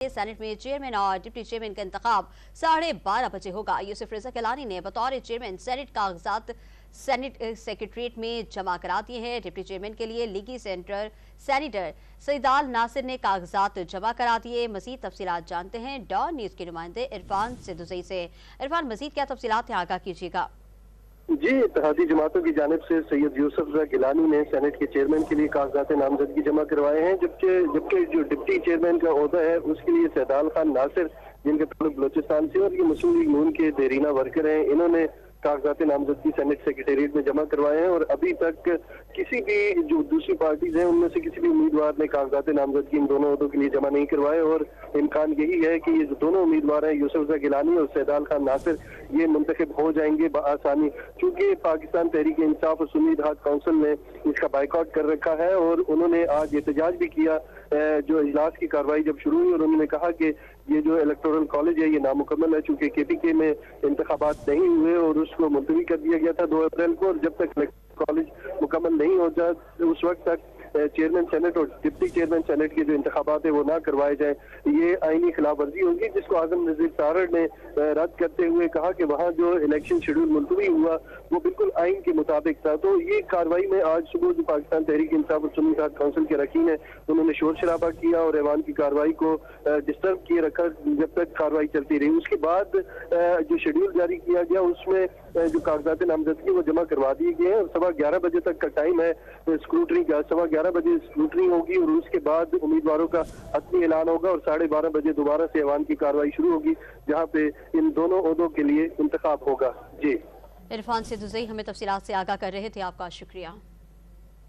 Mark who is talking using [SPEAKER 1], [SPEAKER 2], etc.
[SPEAKER 1] Senate में chairman और deputy chairman का इंतखाब 12:30 बजे होगा। यूसुफ रजा गिलानी ने बतौर चेयरमैन सेनेट कागजात सेनेट सेक्रेटरीट में जमा करा दिए हैं। डिप्टी चेयरमैन के लिए लीगी सेनेटर सईदाल नासिर ने कागजात जमा करा दिए। मजीद तफसीलात जानते हैं डॉन न्यूज के नुमाइंदे इरफान सिद्दुज़ई से। इरफान, मजीद क्या तफसीलात हैं, आगाह कीजिएगा।
[SPEAKER 2] जी, इत्तेहादी जमातों की जानिब से सैयद यूसुफ रजा गिलानी ने सेनेट के चेयरमैन के लिए कागजात नामजदगी जमा करवाए हैं, जबकि जो डिप्टी चेयरमैन का ओहदा है उसके लिए सैदाल खान नासिर, जिनके ताल्लुक बलोचिस्तान से और ये मुस्लिम लीग नून के देरीना वर्कर हैं, इन्होंने कागजात नामजदगी सेनेट सेक्रेटेरिएट में जमा करवाए हैं। और अभी तक किसी भी जो दूसरी पार्टीज हैं उनमें से किसी भी उम्मीदवार ने कागजात नामजदगी इन दोनों ओहदों के लिए जमा नहीं करवाए। और इम्कान यही है कि ये जो दोनों उम्मीदवार हैं, यूसुफ रजा गिलानी और सैदाल खान नासिर, ये मुंतखब हो जाएंगे बआसानी, क्योंकि पाकिस्तान तहरीक इंसाफ और सुन्नी इत्तेहाद काउंसिल ने इसका बाइकआउट कर रखा है। और उन्होंने आज एहतजाज भी किया जो इजलास की कार्रवाई जब शुरू हुई, और उन्होंने कहा कि ये जो इलेक्टोरल कॉलेज है ये नामुकम्मल है, चूंकि KPK में इंतखाबात नहीं हुए और उसको मुलतवी कर दिया गया था 2 अप्रैल को। और जब तक कॉलेज मुकम्मल नहीं हो जाए उस वक्त तक चेयरमैन सेनेट और डिप्टी चेयरमैन सेनेट के जो इंतखाबात है वो ना करवाए जाए, ये आईनी खिलाफ वर्जी होगी, जिसको आजम नजीर तारड़ ने रद्द करते हुए कहा कि वहाँ जो इलेक्शन शेड्यूल मुलतवी हुआ वो बिल्कुल आइन के मुताबिक था। तो ये कार्रवाई में आज सुबह जो पाकिस्तान तहरीक इंसाफ और सुन्नी इत्तेहाद काउंसिल के रकीन है उन्होंने शोर शराबा किया और ऐवान की कार्रवाई को डिस्टर्ब किए रखा जब तक कार्रवाई चलती रही। उसके बाद जो शेड्यूल जारी किया गया उसमें जो कागजात नामजदगी वो जमा करवा दिए गए हैं और 11:15 बजे तक का टाइम है स्क्रूटनी का। 11:15 बजे स्क्रूटनी होगी और उसके बाद उम्मीदवारों का हतमी ऐलान होगा और 12:30 बजे दोबारा से ऐवान की कार्रवाई शुरू होगी, जहां पे इन दोनों ओहदों के लिए इंतखाब होगा। जी,
[SPEAKER 1] इरफान सिद्दुज़ई हमें तफसीलात से आगाह कर रहे थे, आपका शुक्रिया।